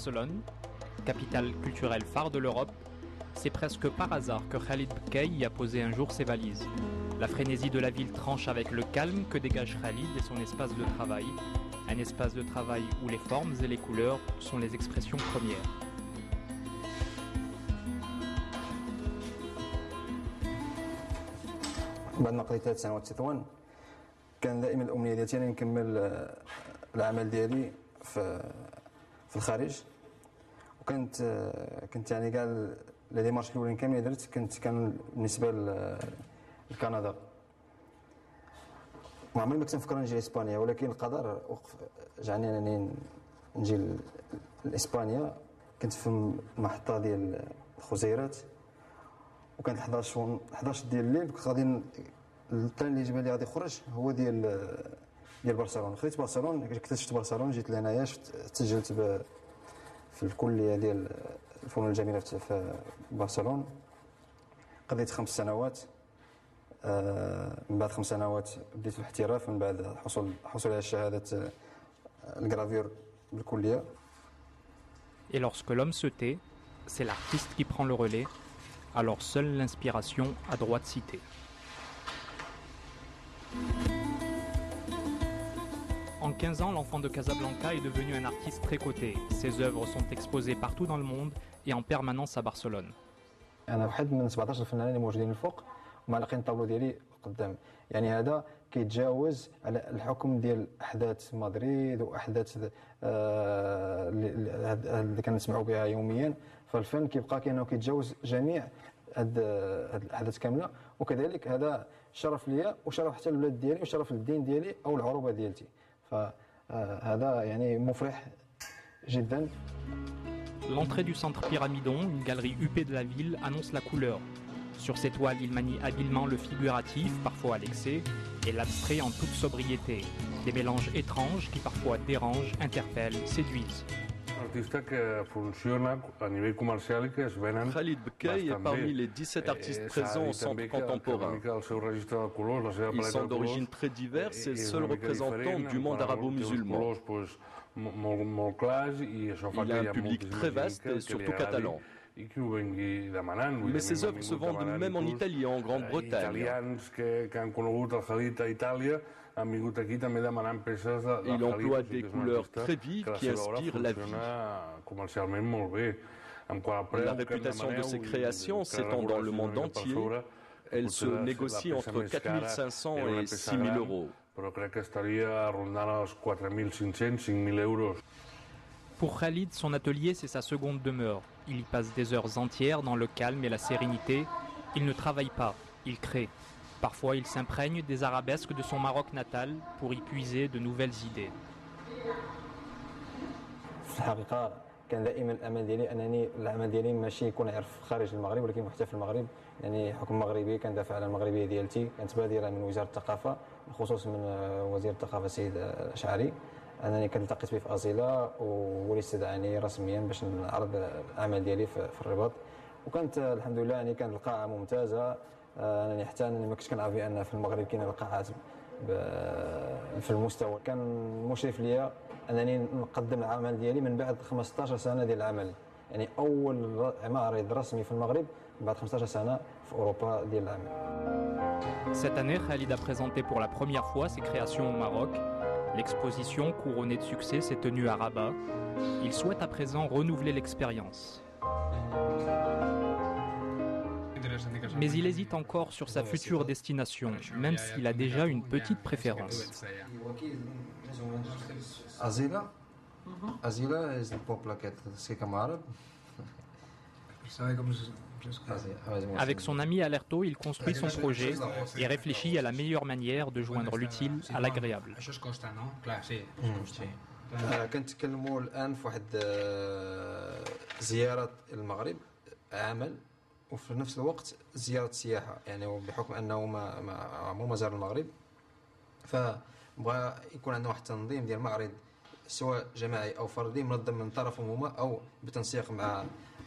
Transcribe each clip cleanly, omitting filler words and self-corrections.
Barcelone, capitale culturelle phare de l'Europe, c'est presque par hasard que Khalid Bkay y a posé un jour ses valises. La frénésie de la ville tranche avec le calme que dégage Khalid et son espace de travail. Un espace de travail où les formes et les couleurs sont les expressions premières. بعد ما قضيت 3 سنوات تطوان كان دائما الامنيه ديالي انني نكمل العمل ديالي في الخارج كنت يعني كاع لي ديمارش الاولين كاملين درت كان بالنسبه لكندا ما عمري ما كنت نفكر نجي لاسبانيا ولكن القدر جعلني انني نجي لاسبانيا. كنت في المحطه ديال الخزيرات وكانت 11 ديال الليل كنت غادي البلان اللي جبالي غادي يخرج هو ديال برشلونه. خديت برشلونه اكتشفت برشلونه جيت لهنايا تسجلت في الكليه ديال الفنون الجميله في برشلونه. قضيت 5 سنوات. من بعد 5 سنوات بديت في الاحتراف من بعد حصول على شهاده الجرافير بالكليه. Et lorsque l'homme se tait, c'est l'artiste qui prend le relais. Alors seule l'inspiration a droit de citer. En 15 ans, l'enfant de Casablanca est devenu un artiste très coté. Ses œuvres sont exposées partout dans le monde et en permanence à Barcelone. أنا واحد من 17 فنان اللي موجودين الفوق ومعلقين الطابلو ديالي قدام. يعني هذا كيتجاوز على الحكم ديال احداث مدريد واحداث اللي كنسمعوا بها يوميا. فالفن كيبقى كانه كيتجاوز جميع هاد الاحداث كامله وكذلك هذا شرف ليا وشرف حتى للبلاد ديالي وشرف للدين ديالي او العروبه ديالتي. فهذا يعني مفرح جدا. L'entrée du centre Pyramidon, une galerie huppée de la ville, annonce la couleur. Sur ces toiles, il manie habilement le figuratif, parfois à l'excès, et l'abstrait en toute sobriété. Des mélanges étranges qui parfois dérangent, interpellent, séduisent. Khalid Bkay est parmi les 17 artistes présents au centre contemporain. Ils sont d'origine très diverse et seuls représentants du monde arabo-musulman. Il a un public très vaste et surtout catalan. Mais ses œuvres se vendent même en Italie et en Grande-Bretagne. Il emploie des couleurs très vives qui inspirent la vie. La réputation de ses créations s'étend dans le monde entier. Elle se négocie entre 4 500 et 6 000 euros. Pour Khalid, son atelier, c'est sa seconde demeure. Il y passe des heures entières dans le calme et la sérénité. Il ne travaille pas, il crée. Parfois, il s'imprègne des arabesques de son Maroc natal pour y puiser de nouvelles idées. كان دائما الامل ديالي انني العمل ديالي ماشي يكون يعرف خارج المغرب ولكن حتى في المغرب. يعني حكم مغربي كندافع على المغربيه ديالتي. كانت بادره من وزاره الثقافه بالخصوص من وزير الثقافه السيد الاشعري انني كنت التقيت به في ازيلا وهو اللي استدعاني رسميا باش نعرض العمل ديالي في الرباط. وكانت الحمد لله يعني كانت القاعه ممتازه. انني حتى انني ما كنتش كنعرف بان في المغرب كاين القاعات في المستوى. كان مشرف ليا انني نقدم العمل ديالي من بعد 15 سنه ديال العمل. يعني اول معرض رسمي في المغرب بعد 15 سنه في اوروبا ديال العمل. Cette année, Khalid a présenté pour la première fois ses créations au Maroc. L'exposition, couronnée de succès, s'est tenue à Rabat. Il souhaite à présent renouveler l'expérience. Mais il hésite encore sur sa future destination, même s'il a déjà une petite préférence. Azila is the pop plaquette, c'est comme arabe. Avec son ami Alerto, il construit son projet et réfléchit à la meilleure manière de joindre l'utile à l'agréable. كنتكلموا الان في واحد زياره المغرب عمل وفي نفس الوقت زياره سياحه. يعني بحكم انه مو مزار المغرب فبغى يكون عندنا واحد التنظيم ديال معرض سواء جماعي او فردي منظم من طرفهم هما او بتنسيق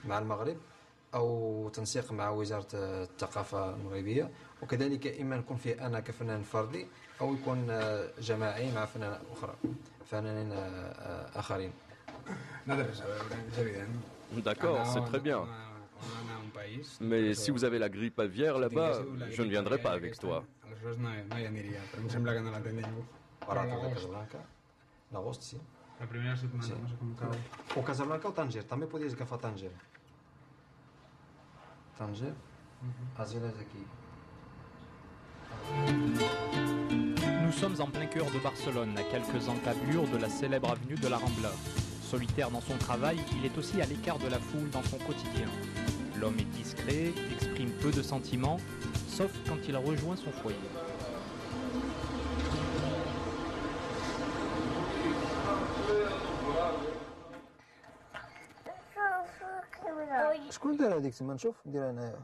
مع المغرب او تنسيق مع وزاره الثقافه المغربيه. وكذلك اما نكون فيه انا كفنان فردي او يكون جماعي مع فنانين اخرين. D'accord, c'est très bien. Mais si vous avez la grippe aviaire là-bas, je ne viendrai pas avec toi. Au Casablanca ou Tanger? Também podias ir a Tanger. Tanger? Nous sommes en plein cœur de Barcelone, à quelques encablures de la célèbre avenue de la Rambla. Solitaire dans son travail, il est aussi à l'écart de la foule dans son quotidien. L'homme est discret, exprime peu de sentiments, sauf quand il rejoint son foyer. شكون دار هذيك تما نشوف نديرها انايا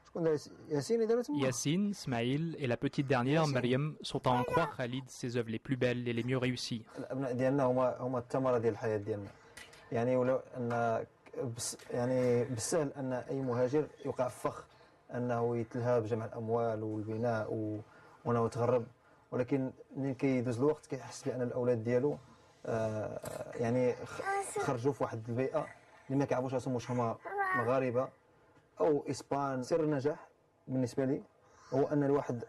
شكون دار ياسين اللي دارها تما Yassine, Ismaïl et la petite dernière, Mariam, sont à en croire Khalid ses œuvres les plus belles et les mieux réussies. الابناء ديالنا هما الثمره ديال الحياه ديالنا يعني ولو ان يعني بالسهل ان اي مهاجر يوقع في فخ انه يتلهى بجمع الاموال والبناء وانه يتغرب ولكن ملي كيدوز الوقت كيحس بان الاولاد ديالو يعني خرجوا في واحد البيئه اللي ما كيعرفوش راسهم واش هما مغاربه او اسبان. سر النجاح بالنسبه لي هو ان الواحد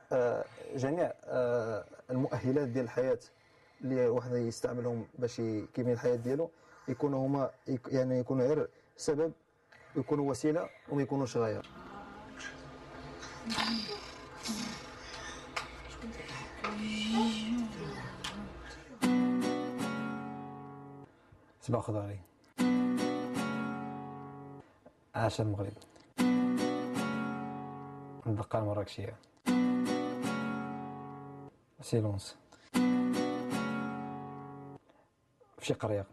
جميع المؤهلات ديال الحياه اللي الواحد يستعملهم باش كيبني الحياه ديالو يكونوا هما يعني يكونوا غير سبب ويكونوا وسيله وما يكونوش غايه. صباح خضاري عاش المغرب الدقة المراكشية سيلونس في شي قرية